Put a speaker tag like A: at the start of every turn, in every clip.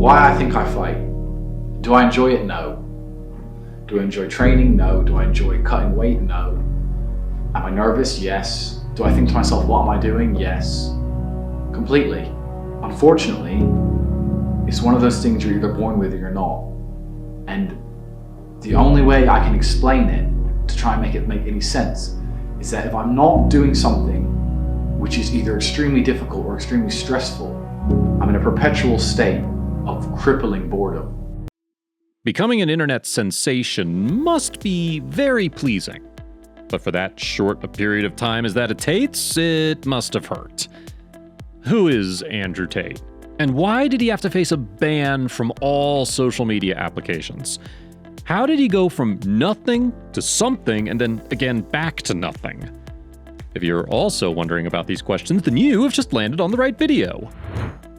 A: Why I think I fight. Do I enjoy it? No. Do I enjoy training? No. Do I enjoy cutting weight? No. Am I nervous? Yes. Do I think to myself, what am I doing? Yes. Completely. Unfortunately, it's one of those things you're either born with or you're not. And the only way I can explain it, to try and make it make any sense, is that if I'm not doing something which is either extremely difficult or extremely stressful, I'm in a perpetual state of crippling boredom.
B: Becoming an internet sensation must be very pleasing. But for that short a period of time as that it takes, it must have hurt. Who is Andrew Tatee? And why did he have to face a ban from all social media applications? How did he go from nothing to something and then again back to nothing? If you're also wondering about these questions, then you have just landed on the right video.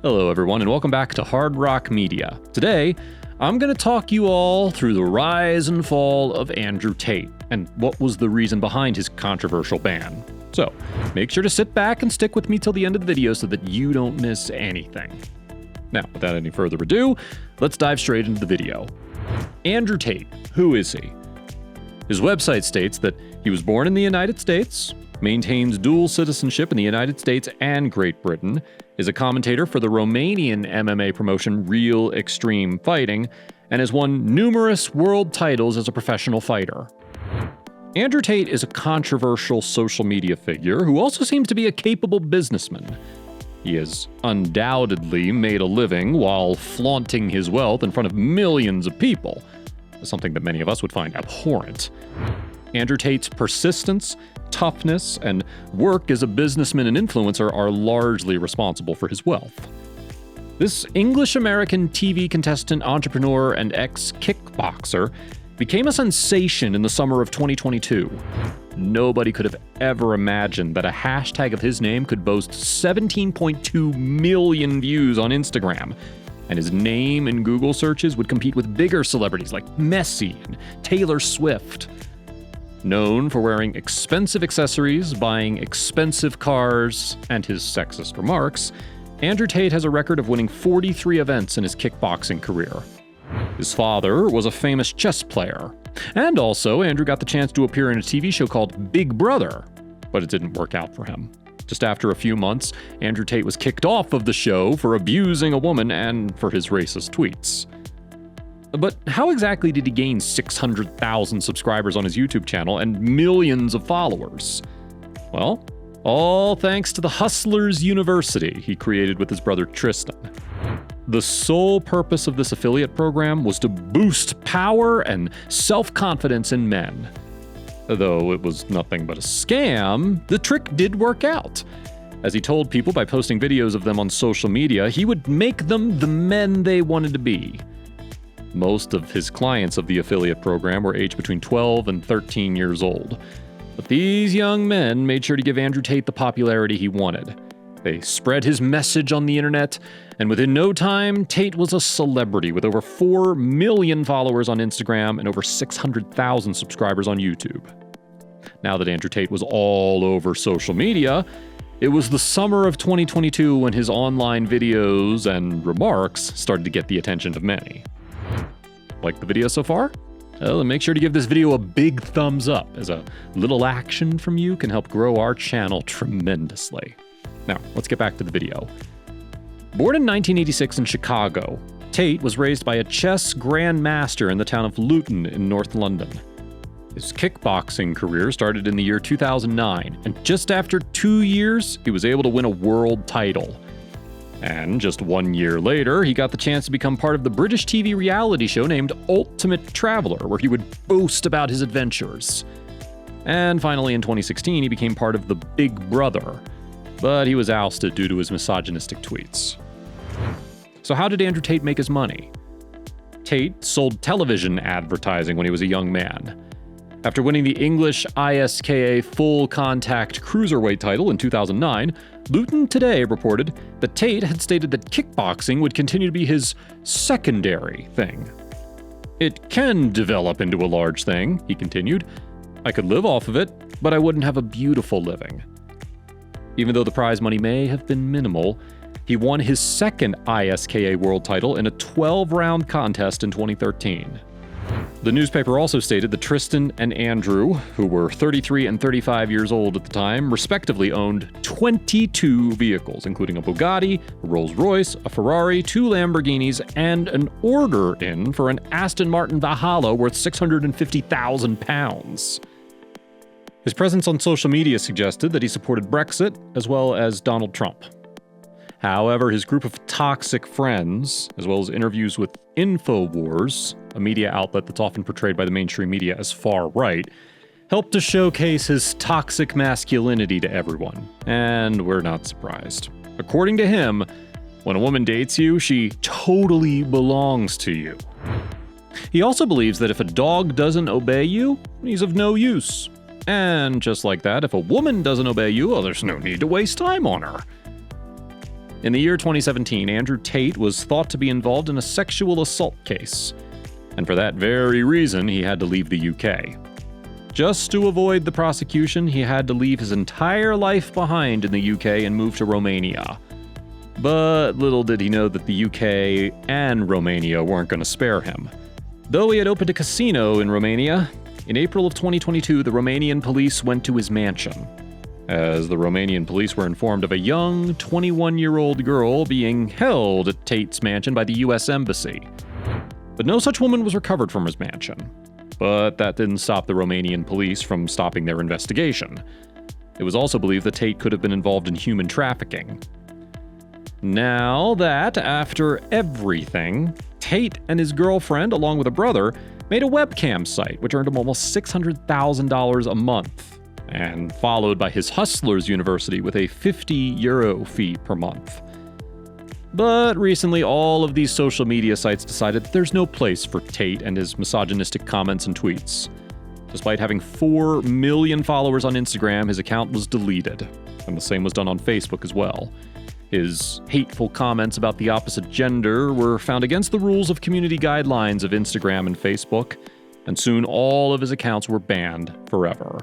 B: Hello everyone and welcome back to Hard Rock Media. Today, I'm going to talk you all through the rise and fall of Andrew Tatee and what was the reason behind his controversial ban. So, make sure to sit back and stick with me till the end of the video so that you don't miss anything. Now, without any further ado, let's dive straight into the video. Andrew Tatee, who is he? His website states that he was born in the United States, maintains dual citizenship in the United States and Great Britain, is a commentator for the Romanian MMA promotion Real Extreme Fighting, and has won numerous world titles as a professional fighter. Andrew Tatee is a controversial social media figure who also seems to be a capable businessman. He has undoubtedly made a living while flaunting his wealth in front of millions of people, something that many of us would find abhorrent. Andrew Tate's persistence, toughness, and work as a businessman and influencer are largely responsible for his wealth. This English-American TV contestant, entrepreneur, and ex-kickboxer became a sensation in the summer of 2022. Nobody could have ever imagined that a hashtag of his name could boast 17.2 million views on Instagram, and his name in Google searches would compete with bigger celebrities like Messi and Taylor Swift. Known for wearing expensive accessories, buying expensive cars, and his sexist remarks, Andrew Tatee has a record of winning 43 events in his kickboxing career. His father was a famous chess player, and also Andrew got the chance to appear in a TV show called Big Brother, but it didn't work out for him. Just after a few months, Andrew Tatee was kicked off of the show for abusing a woman and for his racist tweets. But how exactly did he gain 600,000 subscribers on his YouTube channel and millions of followers? Well, all thanks to the Hustlers University he created with his brother Tristan. The sole purpose of this affiliate program was to boost power and self-confidence in men. Though it was nothing but a scam, the trick did work out. As he told people by posting videos of them on social media, he would make them the men they wanted to be. Most of his clients of the affiliate program were aged between 12 and 13 years old. But these young men made sure to give Andrew Tatee the popularity he wanted. They spread his message on the internet, and within no time, Tatee was a celebrity with over 4 million followers on Instagram and over 600,000 subscribers on YouTube. Now that Andrew Tatee was all over social media, it was the summer of 2022 when his online videos and remarks started to get the attention of many. Like the video so far? Well, then make sure to give this video a big thumbs up, as a little action from you can help grow our channel tremendously. Now, let's get back to the video. Born in 1986 in Chicago, Tatee was raised by a chess grandmaster in the town of Luton in North London. His kickboxing career started in the year 2009, and just after 2 years, he was able to win a world title. And just 1 year later, he got the chance to become part of the British TV reality show named Ultimate Traveler, where he would boast about his adventures. And finally, in 2016, he became part of the Big Brother, but he was ousted due to his misogynistic tweets. So how did Andrew Tatee make his money? Tatee sold television advertising when he was a young man. After winning the English ISKA Full Contact Cruiserweight title in 2009, Luton Today reported that Tatee had stated that kickboxing would continue to be his secondary thing. "It can develop into a large thing," he continued. "I could live off of it, but I wouldn't have a beautiful living." Even though the prize money may have been minimal, He won his second ISKA world title in a 12-round contest in 2013. The newspaper also stated that Tristan and Andrew, who were 33 and 35 years old at the time, respectively owned 22 vehicles, including a Bugatti, a Rolls-Royce, a Ferrari, 2 Lamborghinis, and an order in for an Aston Martin Valhalla worth £650,000. His presence on social media suggested that he supported Brexit as well as Donald Trump. However, his group of toxic friends, as well as interviews with InfoWars, a media outlet that's often portrayed by the mainstream media as far right, helped to showcase his toxic masculinity to everyone. And we're not surprised. According to him, when a woman dates you, she totally belongs to you. He also believes that if a dog doesn't obey you, he's of no use. And just like that, if a woman doesn't obey you, well, there's no need to waste time on her. In the year 2017, Andrew Tatee was thought to be involved in a sexual assault case, and for that very reason, he had to leave the UK. Just to avoid the prosecution, he had to leave his entire life behind in the UK and move to Romania. But little did he know that the UK and Romania weren't going to spare him. Though he had opened a casino in Romania, in April of 2022, the Romanian police went to his mansion, as the Romanian police were informed of a young 21-year-old girl being held at Tate's mansion by the US Embassy. But no such woman was recovered from his mansion. But that didn't stop the Romanian police from stopping their investigation. It was also believed that Tatee could have been involved in human trafficking. Now that, after everything, Tatee and his girlfriend, along with a brother, made a webcam site which earned him almost $600,000 a month, and followed by his Hustlers University with a €50 fee per month. But recently, all of these social media sites decided that there's no place for Tatee and his misogynistic comments and tweets. Despite having 4 million followers on Instagram, his account was deleted, and the same was done on Facebook as well. His hateful comments about the opposite gender were found against the rules of community guidelines of Instagram and Facebook, and soon all of his accounts were banned forever.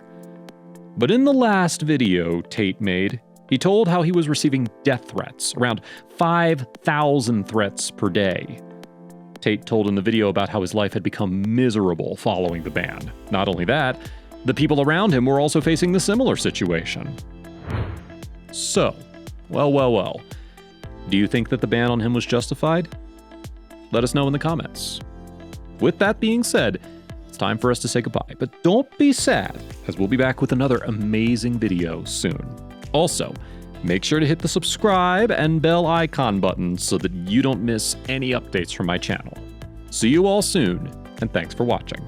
B: But in the last video Tatee made, he told how he was receiving death threats, around 5,000 threats per day. Tatee told in the video about how his life had become miserable following the ban. Not only that, the people around him were also facing the similar situation. So, well. Do you think that the ban on him was justified? Let us know in the comments. With that being said, it's time for us to say goodbye, but don't be sad, as we'll be back with another amazing video soon. Also, make sure to hit the subscribe and bell icon buttons so that you don't miss any updates from my channel. See you all soon, and thanks for watching.